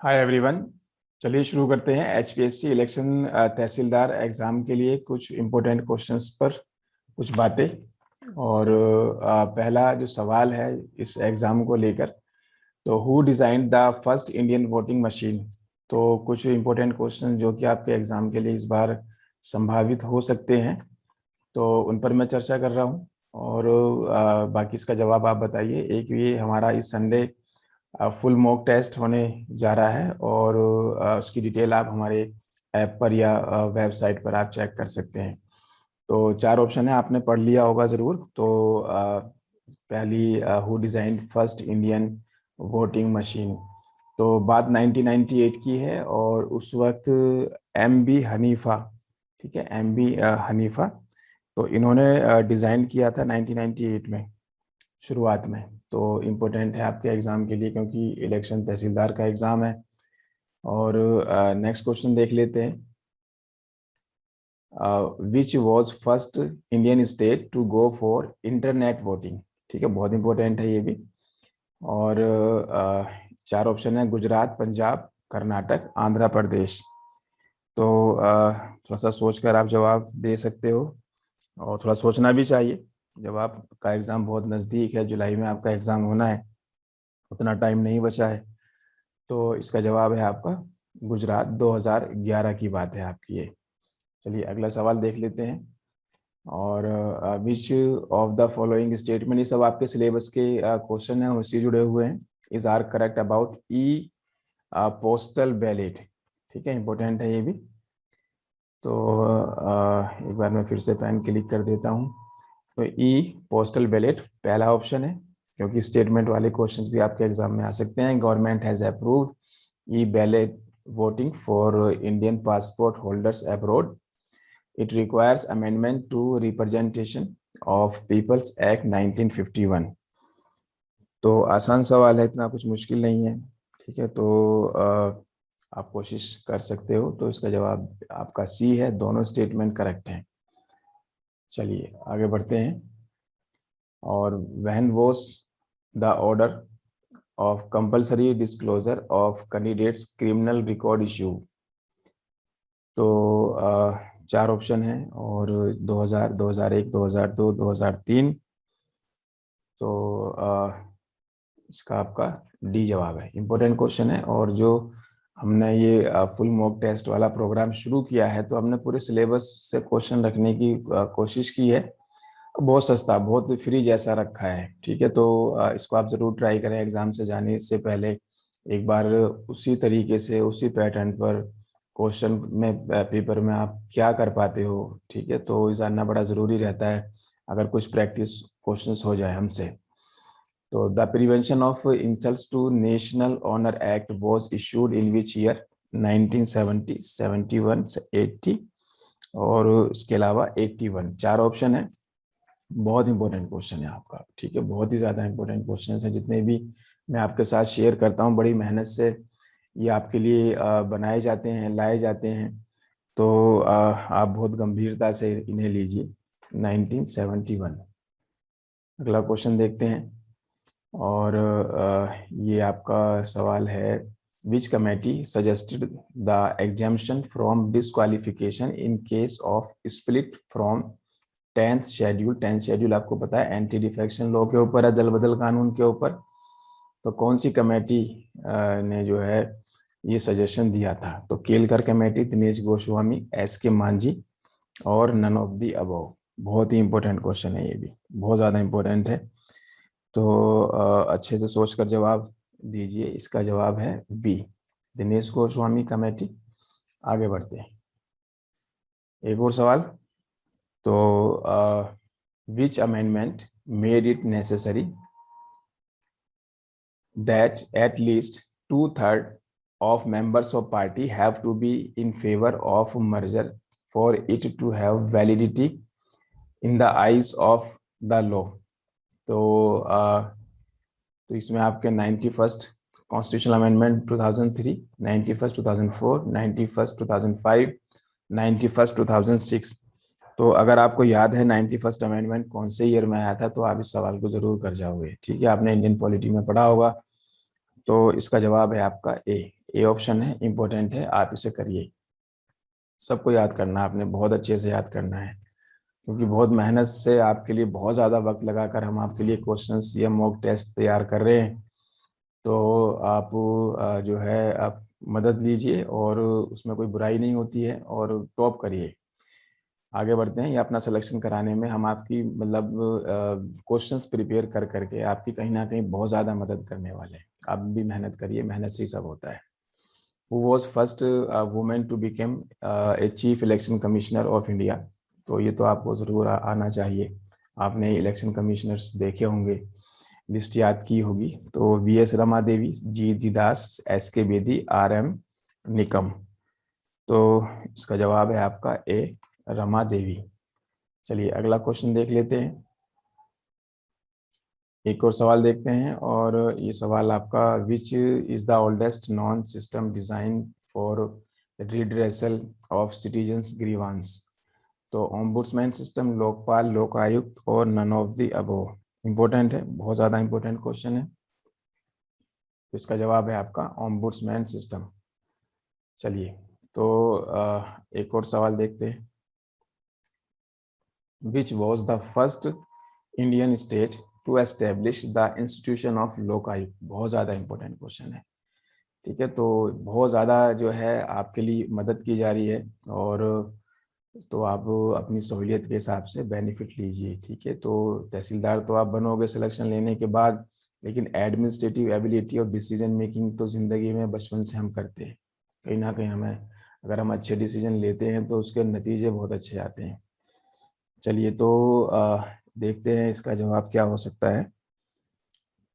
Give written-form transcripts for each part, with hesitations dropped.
Hi everyone. चलिए शुरू करते हैं एचपीएससी इलेक्शन तहसीलदार एग्जाम के लिए कुछ इम्पोर्टेंट क्वेश्चंस पर कुछ बातें। और पहला जो सवाल है इस एग्जाम को लेकर, तो who designed the first Indian voting machine. तो कुछ इम्पोर्टेंट क्वेश्चन जो कि आपके एग्जाम के लिए इस बार संभावित हो सकते हैं, तो उन पर मैं चर्चा कर रहा हूँ। और बाकी इसका जवाब आप बताइए। एक ये हमारा इस संडे फुल मॉक टेस्ट होने जा रहा है, और उसकी डिटेल आप हमारे ऐप पर या वेबसाइट पर आप चेक कर सकते हैं। तो चार ऑप्शन है, आपने पढ़ लिया होगा ज़रूर। तो पहली, who design first Indian voting machine, तो बात 1998 की है, और उस वक्त एम बी हनीफा, ठीक है, एम बी हनीफा, तो इन्होंने डिज़ाइन किया था 1998 में शुरुआत में। तो इम्पोर्टेंट है आपके एग्ज़ाम के लिए, क्योंकि इलेक्शन तहसीलदार का एग्ज़ाम है। और नेक्स्ट क्वेश्चन देख लेते हैं। Which was first Indian state to go for internet voting. ठीक है, बहुत इंपॉर्टेंट है ये भी। और चार ऑप्शन है, गुजरात, पंजाब, कर्नाटक, आंध्र प्रदेश। तो थोड़ा सा सोच कर आप जवाब दे सकते हो, और थोड़ा सोचना भी चाहिए। जब आपका एग्ज़ाम बहुत नज़दीक है, जुलाई में आपका एग्ज़ाम होना है, उतना टाइम नहीं बचा है। तो इसका जवाब है आपका गुजरात, 2011 की बात है आपकी ये। चलिए अगला सवाल देख लेते हैं। और which of the following statement, ये सब आपके सिलेबस के क्वेश्चन हैं, उससे जुड़े हुए हैं। Is are correct about e postal ballot. ठीक है, इंपॉर्टेंट है ये भी। तो एक बार मैं फिर से पेन क्लिक कर देता हूँ। तो ई पोस्टल बैलेट पहला ऑप्शन है, क्योंकि स्टेटमेंट वाले क्वेश्चंस भी आपके एग्जाम में आ सकते हैं। Government has approved e ballot voting for Indian passport holders abroad. It requires amendment to Representation of People's Act 1951. तो आसान सवाल है, इतना कुछ मुश्किल नहीं है। ठीक है, तो आप कोशिश कर सकते हो। तो इसका जवाब आपका सी है, दोनों स्टेटमेंट करेक्ट हैं। चलिए आगे बढ़ते हैं। और when was the order of compulsory disclosure of candidates criminal record issue। तो चार ऑप्शन है, और 2000, 2001, 2002, 2003। तो इसका आपका डी जवाब है। इम्पोर्टेंट क्वेश्चन है, और जो हमने ये फुल मॉक टेस्ट वाला प्रोग्राम शुरू किया है, तो हमने पूरे सिलेबस से क्वेश्चन रखने की कोशिश की है। बहुत सस्ता, बहुत फ्री जैसा रखा है। ठीक है, तो इसको आप ज़रूर ट्राई करें। एग्ज़ाम से जाने से पहले एक बार उसी तरीके से, उसी पैटर्न पर क्वेश्चन में, पेपर में आप क्या कर पाते हो। ठीक है, तो जानना बड़ा ज़रूरी रहता है, अगर कुछ प्रैक्टिस क्वेश्चंस हो जाए हमसे। तो the prevention of insults to national honour act was issued in which year. 1970, 71, 80, और इसके अलावा 81। चार ऑप्शन है। बहुत इंपॉर्टेंट क्वेश्चन है आपका। ठीक है, बहुत ही ज़्यादा इंपॉर्टेंट क्वेश्चन है। जितने भी मैं आपके साथ शेयर करता हूँ, बड़ी मेहनत से ये आपके लिए बनाए जाते हैं, लाए जाते हैं। तो आप बहुत गंभीरता से इन्हें लीजिए। 1971। अगला क्वेश्चन देखते हैं। और ये आपका सवाल है, विच committee suggested the exemption from disqualification in case of split from 10th schedule. 10th schedule आपको पता है, एंटी डिफेक्शन लॉ के ऊपर है, दल बदल कानून के ऊपर। तो कौन सी कमेटी ने जो है ये सजेशन दिया था। तो केलकर कमेटी, दिनेश गोस्वामी, एस के मांझी, और नन ऑफ दी अबव। बहुत ही इंपॉर्टेंट क्वेश्चन है ये भी, बहुत ज़्यादा इंपॉर्टेंट है। तो अच्छे से सोचकर जवाब दीजिए। इसका जवाब है बी, दिनेश गोस्वामी कमेटी। आगे बढ़ते हैं, एक और सवाल। तो which amendment made it necessary that at least 2/3 of members of party have to be in favor of merger for it to have validity in the eyes of the law। तो इसमें आपके 91st constitutional amendment 2003, 91st 2004, 91st 2005, 91st 2006। तो अगर आपको याद है 91st amendment कौन से ईयर में आया था, तो आप इस सवाल को जरूर कर जाओगे। ठीक है, आपने इंडियन पॉलिटी में पढ़ा होगा। तो इसका जवाब है आपका ए ऑप्शन है, इंपॉर्टेंट है, आप इसे करिए। सबको याद करना है आपने, बहुत अच्छे से याद करना है, क्योंकि बहुत मेहनत से आपके लिए बहुत ज़्यादा वक्त लगाकर हम आपके लिए क्वेश्चंस या मॉक टेस्ट तैयार कर रहे हैं। तो आप जो है आप मदद लीजिए, और उसमें कोई बुराई नहीं होती है, और टॉप करिए। आगे बढ़ते हैं, ये अपना सिलेक्शन कराने में हम आपकी मतलब क्वेश्चंस प्रिपेयर कर करके आपकी कहीं ना कहीं बहुत ज़्यादा मदद करने वाले हैं। आप भी मेहनत करिए, मेहनत से ही सब होता है। Who was first women to become a chief election commissioner of India? तो ये तो आपको ज़रूर आना चाहिए, आपने इलेक्शन कमिश्नर्स देखे होंगे, लिस्ट याद की होगी। तो VS. Rama Devi, ji Das, SK. Bedi, RM. Nikam. तो इसका जवाब है आपका ए, रमा देवी। चलिए अगला क्वेश्चन देख लेते हैं। एक और सवाल देखते हैं, और ये सवाल आपका, which is the oldest known system design for redressal of citizens grievance? तो ओम्बुड्समैन सिस्टम, लोकपाल, लोक आयुक्त, और none of the above. Important है, बहुत ज्यादा इंपॉर्टेंट क्वेश्चन है। तो इसका जवाब है आपका ओम्बुड्समैन सिस्टम। चलिए, तो एक और सवाल देखते हैं। Which was the first Indian state to establish the institution of Lokayukta? बहुत ज़्यादा इंपॉर्टेंट क्वेश्चन है। ठीक है, तो बहुत ज़्यादा जो है आपके लिए मदद की जा रही है, और तो आप अपनी सहूलियत के हिसाब से बेनिफिट लीजिए। ठीक है, तो तहसीलदार तो आप बनोगे सिलेक्शन लेने के बाद, लेकिन एडमिनिस्ट्रेटिव एबिलिटी और डिसीजन मेकिंग तो ज़िंदगी में बचपन से हम करते हैं। कहीं ना कहीं हमें, अगर हम अच्छे डिसीजन लेते हैं तो उसके नतीजे बहुत अच्छे आते हैं। चलिए, तो देखते हैं इसका जवाब क्या हो सकता है।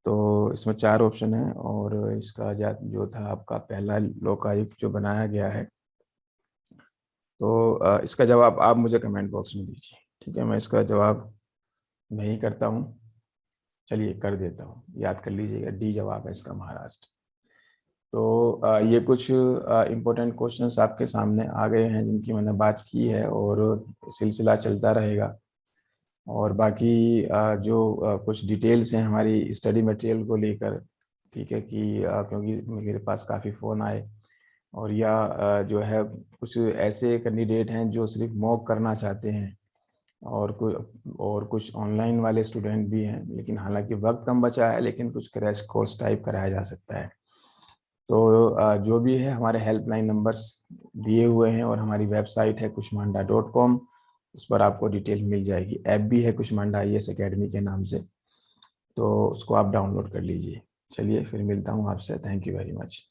तो इसमें 4 ऑप्शन है, और इसका जो था आपका पहला लोकायुक्त जो बनाया गया है, तो इसका जवाब आप मुझे कमेंट बॉक्स में दीजिए। ठीक है, मैं इसका जवाब नहीं करता हूँ। चलिए कर देता हूँ, याद कर लीजिएगा, डी जवाब है इसका, महाराष्ट्र। तो ये कुछ इम्पोर्टेंट क्वेश्चंस आपके सामने आ गए हैं जिनकी मैंने बात की है, और सिलसिला चलता रहेगा। और बाकी जो कुछ डिटेल्स हैं हमारी स्टडी मटेरियल को लेकर, ठीक है, कि क्योंकि मेरे पास काफ़ी फ़ोन आए, और या जो है कुछ ऐसे कैंडिडेट हैं जो सिर्फ मॉक करना चाहते हैं, और कुछ ऑनलाइन वाले स्टूडेंट भी हैं, लेकिन हालांकि वक्त कम बचा है, लेकिन कुछ क्रैश कोर्स टाइप कराया जा सकता है। तो जो भी है, हमारे हेल्पलाइन नंबर्स दिए हुए हैं, और हमारी वेबसाइट है kushmanda.com, उस पर आपको डिटेल मिल जाएगी। ऐप भी है कुष्मांडा IAS एकेडमी के नाम से, तो उसको आप डाउनलोड कर लीजिए। चलिए, फिर मिलता हूँ आपसे। Thank you very much.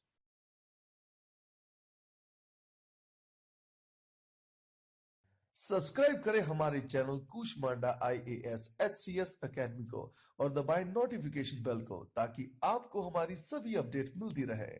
Subscribe करें हमारे channel Kushmanda IAS HCS academy को और दबाएं नोटिफिकेशन बेल को, ताकि आपको हमारी सभी अपडेट मिलती रहे।